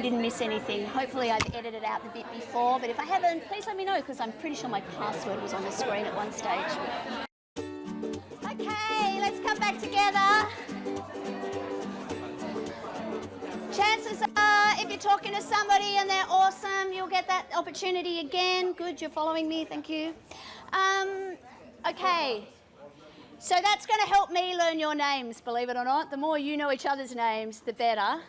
you didn't miss anything. Hopefully I've edited out the bit before, but if I haven't, please let me know, because I'm pretty sure my password was on the screen at one stage. Okay, let's come back together. Chances are, if you're talking to somebody and they're awesome, you'll get that opportunity again. Good, you're following me, thank you. Okay, so that's going to help me learn your names, believe it or not. The more you know each other's names, the better.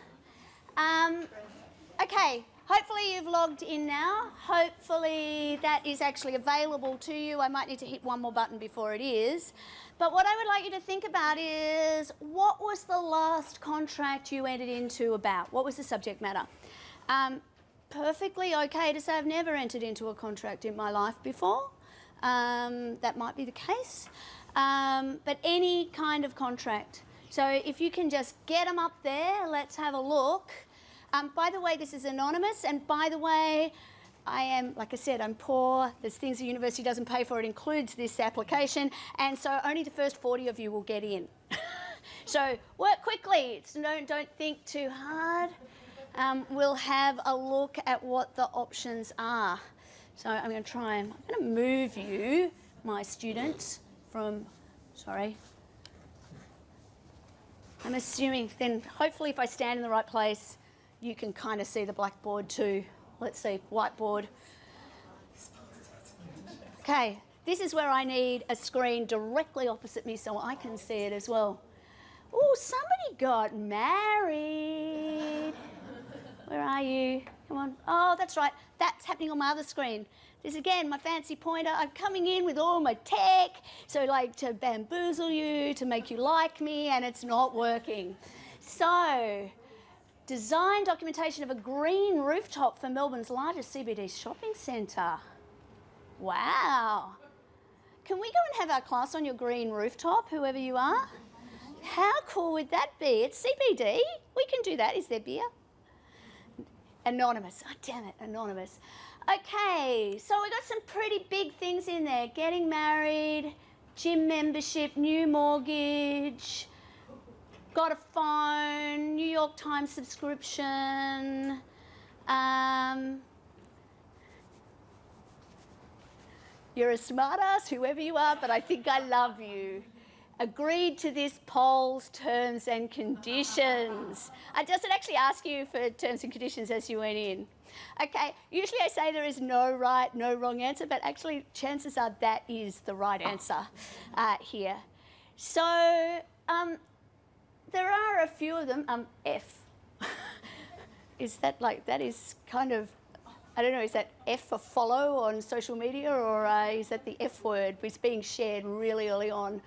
Okay, hopefully you've logged in now. Hopefully that is actually available to you. I might need to hit one more button before it is. But what I would like you to think about is, what was the last contract you entered into about? What was the subject matter? Perfectly okay to say I've never entered into a contract in my life before. That might be the case. But any kind of contract. So if you can just get them up there, let's have a look. By the way, this is anonymous, and by the way, I am, like I said, I'm poor. There's things the university doesn't pay for. It includes this application, and so only the first 40 of you will get in. So work quickly. Don't think too hard. We'll have a look at what the options are. So I'm going to move you, my students, from, sorry. I'm assuming then, hopefully if I stand in the right place, you can kind of see the blackboard too. Let's see, whiteboard. Okay, this is where I need a screen directly opposite me so I can see it as well. Oh, somebody got married. Where are you? Come on. Oh, that's right. That's happening on my other screen. This, again, my fancy pointer. I'm coming in with all my tech, so like to bamboozle you, to make you like me, and it's not working. So, design documentation of a green rooftop for Melbourne's largest CBD shopping centre. Wow. Can we go and have our class on your green rooftop, whoever you are? How cool would that be? It's CBD. We can do that. Is there beer? Anonymous. Oh, damn it, anonymous. Okay, so we got some pretty big things in there. Getting married, gym membership, new mortgage, got a phone, New York Times subscription. You're a smartass, whoever you are, but I think I love you. Agreed to this poll's terms and conditions. I just actually ask you for terms and conditions as you went in. Okay, usually I say there is no right, no wrong answer, but actually chances are that is the right answer here. So there are a few of them. F. Is that like, that is kind of, I don't know, is that F for follow on social media, or is that the F word which is being shared really early on?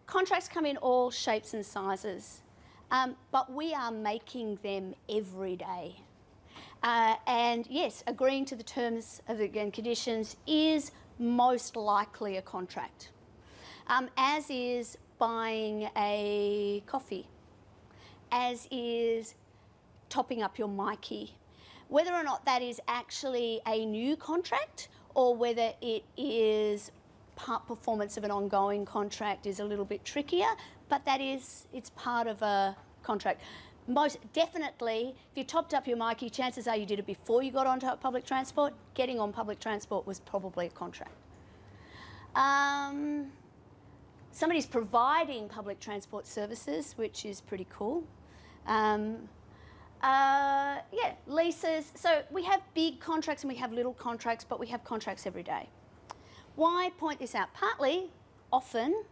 Contracts come in all shapes and sizes, but we are making them every day. And yes, agreeing to the terms of the conditions is most likely a contract, as is buying a coffee, as is topping up your Mikey. Whether or not that is actually a new contract or whether it is part performance of an ongoing contract is a little bit trickier, but that is, it's part of a contract. Most definitely, if you topped up your Mikey, chances are you did it before you got onto public transport. Getting on public transport was probably a contract. Somebody's providing public transport services, which is pretty cool. Yeah, leases. So we have big contracts and we have little contracts, but we have contracts every day. Why point this out? Partly, often,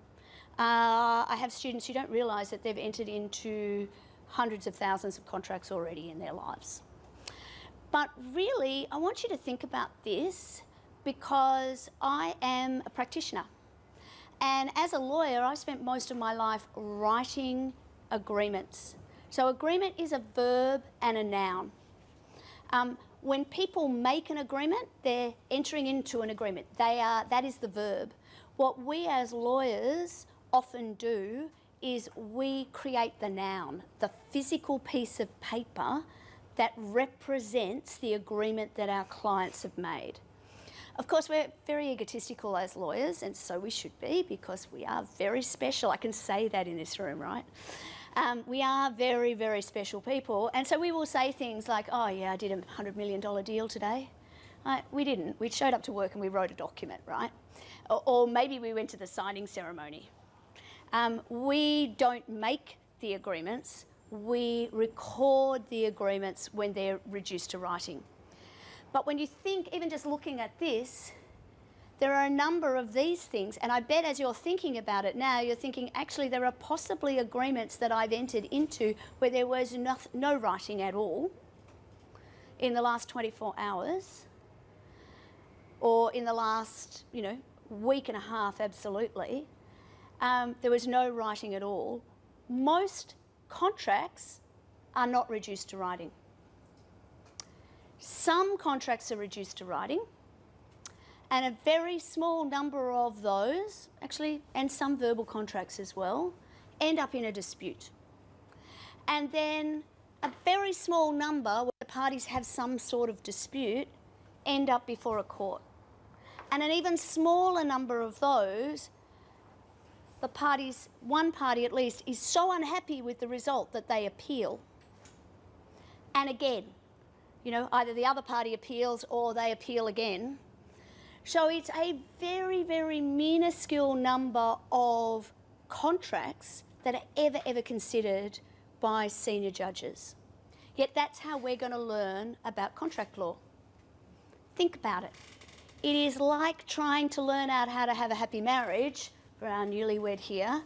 I have students who don't realise that they've entered into hundreds of thousands of contracts already in their lives. But really, I want you to think about this because I am a practitioner. And as a lawyer, I spent most of my life writing agreements. So agreement is a verb and a noun. When people make an agreement, they're entering into an agreement. That is the verb. What we as lawyers often do is we create the noun, the physical piece of paper that represents the agreement that our clients have made. Of course, we're very egotistical as lawyers, and so we should be, because we are very special. I can say that in this room, right? We are very, very special people. And so we will say things like, oh yeah, I did a $100 million deal today. We didn't. We showed up to work and we wrote a document, right? Or maybe we went to the signing ceremony. We don't make the agreements. We record the agreements when they're reduced to writing. But when you think, even just looking at this, there are a number of these things, and I bet as you're thinking about it now, you're thinking, actually, there are possibly agreements that I've entered into where there was no writing at all in the last 24 hours, or in the last, week and a half, absolutely. There was no writing at all. Most contracts are not reduced to writing. Some contracts are reduced to writing, and a very small number of those, actually, and some verbal contracts as well, end up in a dispute. And then a very small number, where the parties have some sort of dispute, end up before a court. And an even smaller number of those, the parties, one party at least, is so unhappy with the result that they appeal. And again, either the other party appeals or they appeal again. So it's a very, very minuscule number of contracts that are ever considered by senior judges. Yet that's how we're going to learn about contract law. Think about it. It is like trying to learn out how to have a happy marriage for our newlywed here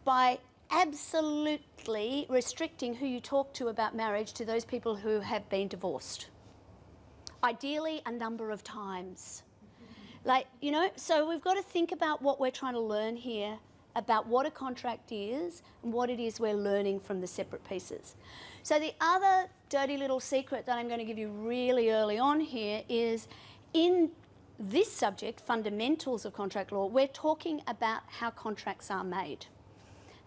by absolutely restricting who you talk to about marriage to those people who have been divorced. Ideally, a number of times. So we've got to think about what we're trying to learn here about what a contract is and what it is we're learning from the separate pieces. So the other dirty little secret that I'm going to give you really early on here is in this subject, fundamentals of contract law, we're talking about how contracts are made.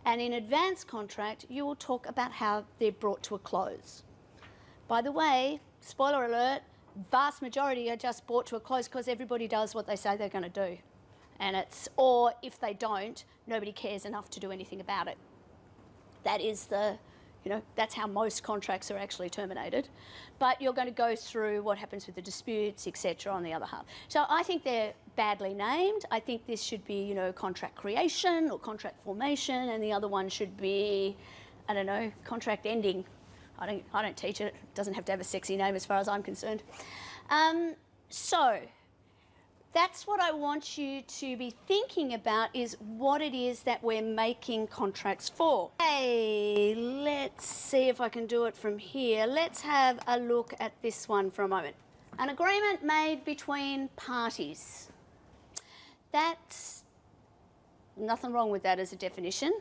And in advanced contract, you will talk about how they're brought to a close. By the way, spoiler alert, vast majority are just brought to a close because everybody does what they say they're going to do. Or if they don't, nobody cares enough to do anything about it. That is that's how most contracts are actually terminated. But you're going to go through what happens with the disputes, etc. on the other half. So I think they're badly named. I think this should be, contract creation or contract formation, and the other one should be, contract ending. I don't teach it. It doesn't have to have a sexy name as far as I'm concerned. So that's what I want you to be thinking about, is what it is that we're making contracts for. Hey, let's see if I can do it from here. Let's have a look at this one for a moment. An agreement made between parties. That's nothing wrong with that as a definition.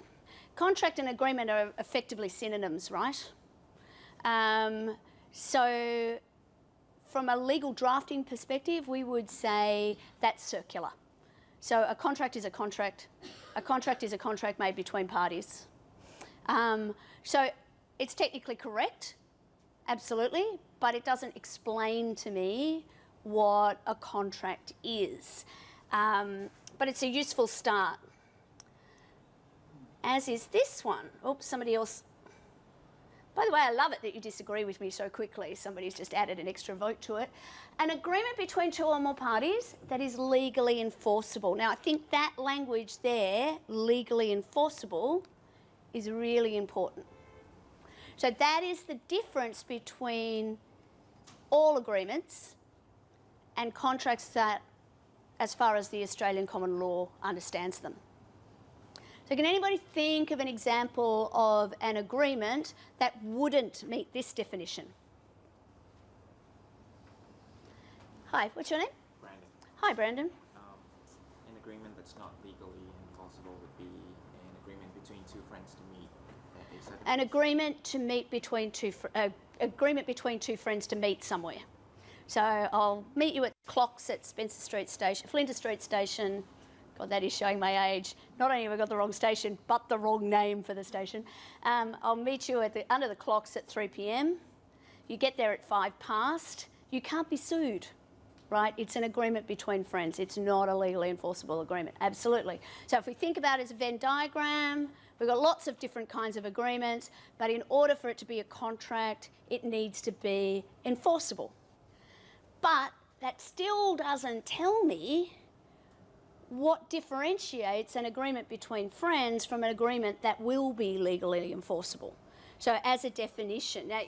Contract and agreement are effectively synonyms, right? So from a legal drafting perspective, we would say that's circular. So a contract is a contract. A contract is a contract made between parties. So it's technically correct, absolutely, but it doesn't explain to me what a contract is. But it's a useful start. As is this one. Oops, somebody else. By the way, I love it that you disagree with me so quickly. Somebody's just added an extra vote to it. An agreement between two or more parties that is legally enforceable. Now, I think that language there, legally enforceable, is really important. So that is the difference between all agreements and contracts that, as far as the Australian common law understands them. So can anybody think of an example of an agreement that wouldn't meet this definition? Hi, what's your name? Brandon. Hi, Brandon. An agreement that's not legally enforceable would be an agreement between two friends to meet at a certain An place. agreement to meet between two friends to meet somewhere. So I'll meet you at clocks at Spencer Street Station, Flinders Street Station. God, that is showing my age. Not only have I got the wrong station, but the wrong name for the station. I'll meet you at under the clocks at 3 p.m. You get there at 5 past. You can't be sued, right? It's an agreement between friends. It's not a legally enforceable agreement, absolutely. So if we think about it as a Venn diagram, We've got lots of different kinds of agreements, but in order for it to be a contract, it needs to be enforceable. But that still doesn't tell me what differentiates an agreement between friends from an agreement that will be legally enforceable. So as a definition, now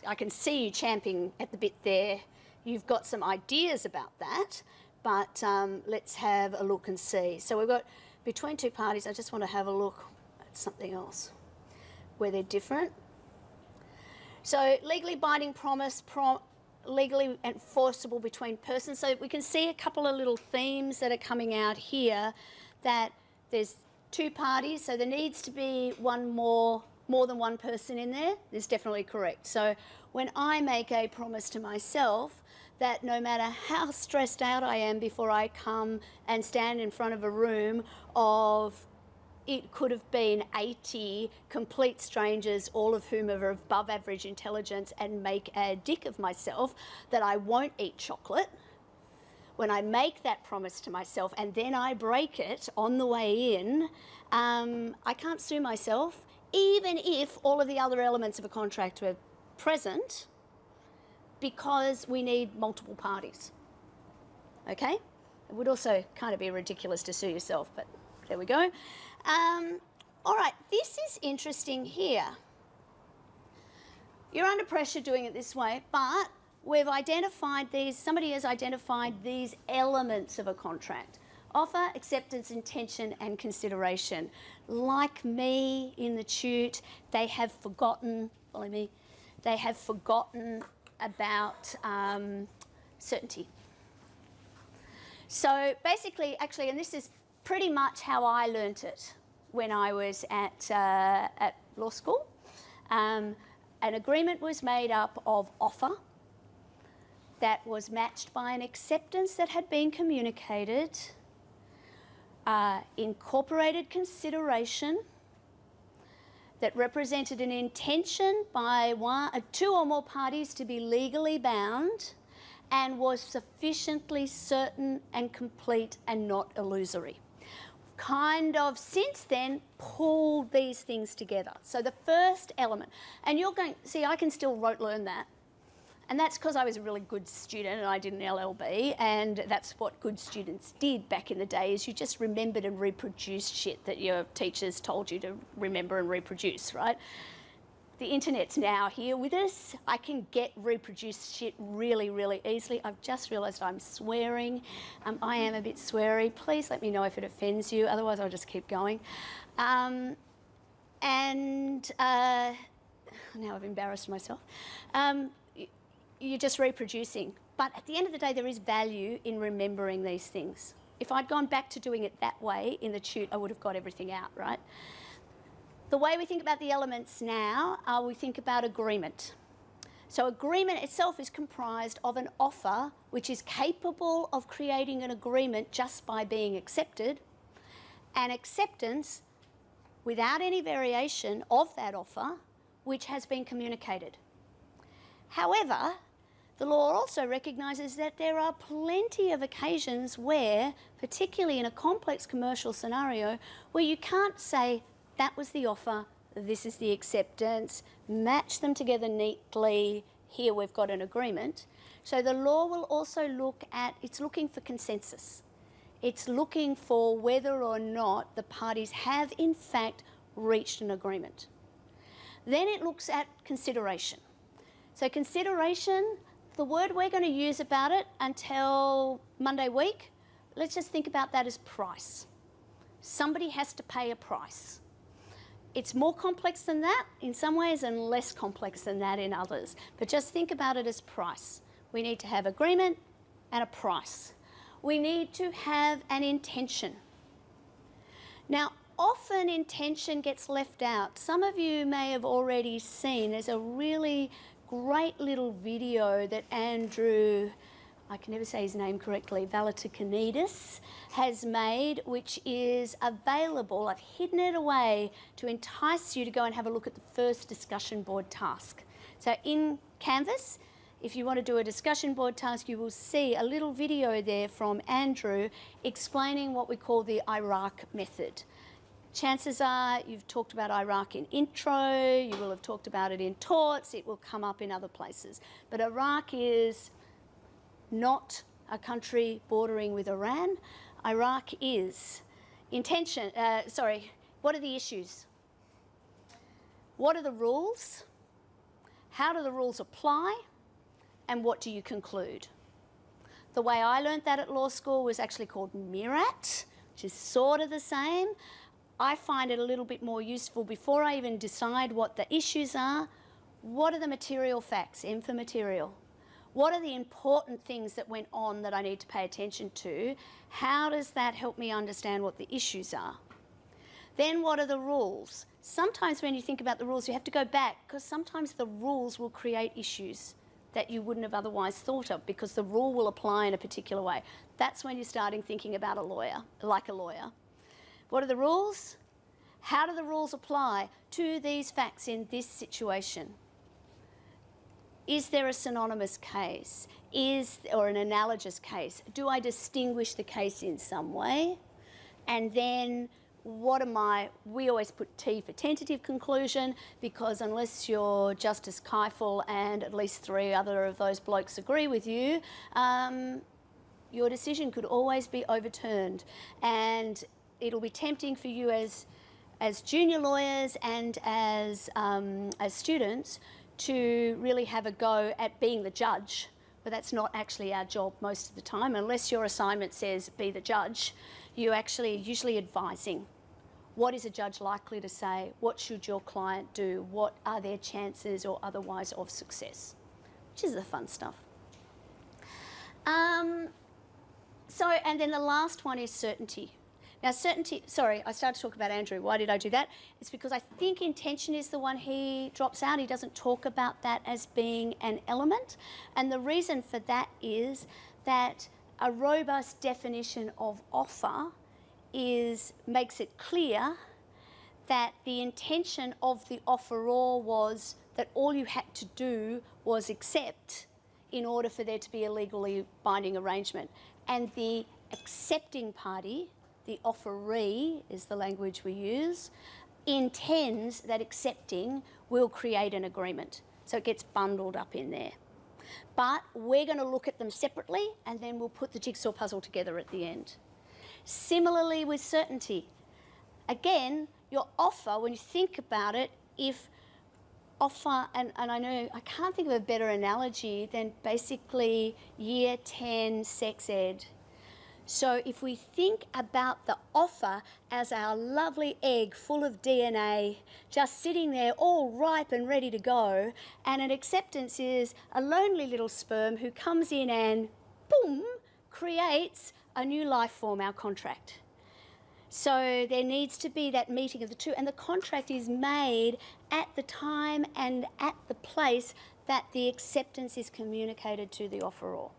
I can see you champing at the bit there. You've got some ideas about that, but let's have a look and see. So we've got between two parties. I just want to have a look at something else where they're different. So legally binding promise, legally enforceable between persons. So we can see a couple of little themes that are coming out here, that there's two parties, so there needs to be more than one person in there. That's definitely correct. So when I make a promise to myself that no matter how stressed out I am before I come and stand in front of a room of, it could have been 80 complete strangers, all of whom are of above average intelligence, and make a dick of myself, that I won't eat chocolate. When I make that promise to myself and then I break it on the way in, I can't sue myself, even if all of the other elements of a contract were present, because we need multiple parties. Okay? It would also kind of be ridiculous to sue yourself, but there we go. All right, this is interesting here. You're under pressure doing it this way, but we've identified these, somebody has identified these elements of a contract: offer, acceptance, intention, and consideration. Like me in the tute, they have forgotten, follow me, they have forgotten about certainty. So basically, actually, and this is pretty much how I learnt it when I was at law school. An agreement was made up of offer that was matched by an acceptance that had been communicated, incorporated consideration that represented an intention by two or more parties to be legally bound, and was sufficiently certain and complete and not illusory. Kind of since then pulled these things together. So the first element, and you're going, see, I can still rote learn that. And that's because I was a really good student and I did an LLB, and that's what good students did back in the day, is you just remembered and reproduced shit that your teachers told you to remember and reproduce, right? The internet's now here with us. I can reproduce shit really, really easily. I've just realised I'm swearing. I am a bit sweary. Please let me know if it offends you, otherwise I'll just keep going. Now I've embarrassed myself. You're just reproducing. But at the end of the day, there is value in remembering these things. If I'd gone back to doing it that way in the tute, I would have got everything out, right? The way we think about the elements now, we think about agreement. So agreement itself is comprised of an offer which is capable of creating an agreement just by being accepted, and acceptance without any variation of that offer which has been communicated. However, the law also recognises that there are plenty of occasions where, particularly in a complex commercial scenario, where you can't say, that was the offer, this is the acceptance, match them together neatly, here we've got an agreement. So the law will also look at, it's looking for consensus. It's looking for whether or not the parties have in fact reached an agreement. Then it looks at consideration. So consideration, the word we're going to use about it until Monday week, let's just think about that as price. Somebody has to pay a price. It's more complex than that in some ways and less complex than that in others. But just think about it as price. We need to have agreement and a price. We need to have an intention. Now, often intention gets left out. Some of you may have already seen, there's a really great little video that Andrew, I can never say his name correctly, Valatikanidis, has made, which is available. I've hidden it away to entice you to go and have a look at the first discussion board task. So in Canvas, if you want to do a discussion board task, you will see a little video there from Andrew explaining what we call the Iraq method. Chances are you've talked about Iraq in intro, you will have talked about it in torts, it will come up in other places. But Iraq is not a country bordering with Iran. Iraq is what are the issues? What are the rules? How do the rules apply? And what do you conclude? The way I learnt that at law school was actually called MIRAT, which is sort of the same. I find it a little bit more useful before I even decide what the issues are. What are the material facts? M for material. What are the important things that went on that I need to pay attention to? How does that help me understand what the issues are? Then what are the rules? Sometimes when you think about the rules, you have to go back because sometimes the rules will create issues that you wouldn't have otherwise thought of because the rule will apply in a particular way. That's when you're starting thinking about a lawyer, like a lawyer. What are the rules? How do the rules apply to these facts in this situation? Is there a synonymous case? Or an analogous case? Do I distinguish the case in some way? And then we always put T for tentative conclusion because unless you're Justice Keifel and at least 3 other of those blokes agree with you, your decision could always be overturned. And it'll be tempting for you as junior lawyers and as students to really have a go at being the judge, but that's not actually our job most of the time. Unless your assignment says be the judge, you're actually usually advising. What is a judge likely to say? What should your client do? What are their chances or otherwise of success? Which is the fun stuff. And then the last one is certainty. Now certainty, sorry, I started to talk about Andrew. Why did I do that? It's because I think intention is the one he drops out. He doesn't talk about that as being an element. And the reason for that is that a robust definition of offer makes it clear that the intention of the offeror was that all you had to do was accept in order for there to be a legally binding arrangement. And the accepting party, the offeree is the language we use, intends that accepting will create an agreement. So it gets bundled up in there. But we're going to look at them separately and then we'll put the jigsaw puzzle together at the end. Similarly with certainty. Again, your offer, when you think about it, if offer, and I know I can't think of a better analogy than basically year 10 sex ed. So if we think about the offer as our lovely egg full of DNA just sitting there all ripe and ready to go, and an acceptance is a lonely little sperm who comes in and boom, creates a new life form, our contract. So there needs to be that meeting of the two, and the contract is made at the time and at the place that the acceptance is communicated to the offeror.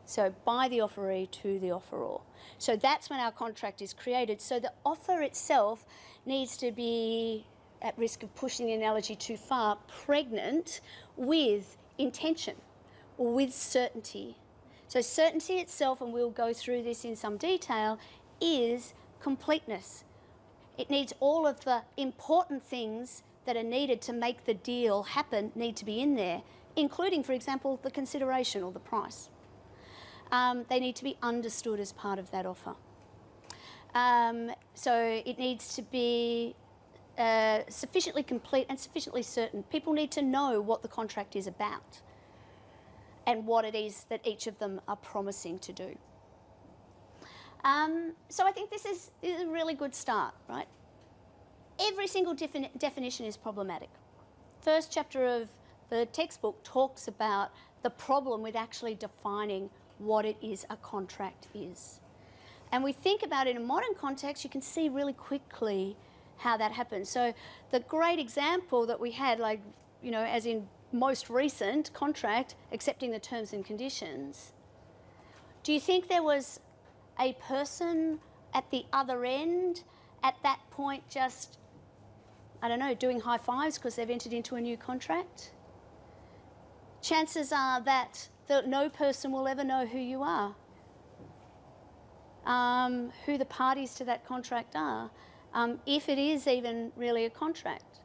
So by the offeree to the offeror. So that's when our contract is created. So the offer itself needs to be, at risk of pushing the analogy too far, pregnant with intention or with certainty. So certainty itself, and we'll go through this in some detail, is completeness. It needs all of the important things that are needed to make the deal happen need to be in there, including, for example, the consideration or the price. They need to be understood as part of that offer. So it needs to be sufficiently complete and sufficiently certain. People need to know what the contract is about and what it is that each of them are promising to do. So I think this is a really good start, right? Every single definition is problematic. First chapter of the textbook talks about the problem with actually defining what it is a contract is. And we think about it in a modern context, you can see really quickly how that happens. So the great example that we had, like, you know, as in most recent contract, accepting the terms and conditions. Do you think there was a person at the other end at that point just, I don't know, doing high fives because they've entered into a new contract? Chances are that no person will ever know who you are, who the parties to that contract are. if it is even really a contract.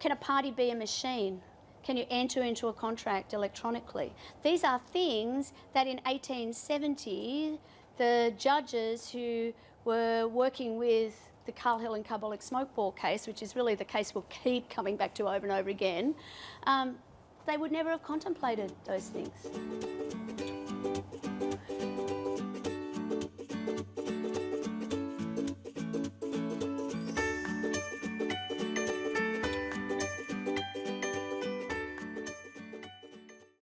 Can a party be a machine? Can you enter into a contract electronically? These are things that in 1870, the judges who were working with the Carl Hill and Carbolic Smoke Ball case, which is really the case we'll keep coming back to over and over again, they would never have contemplated those things.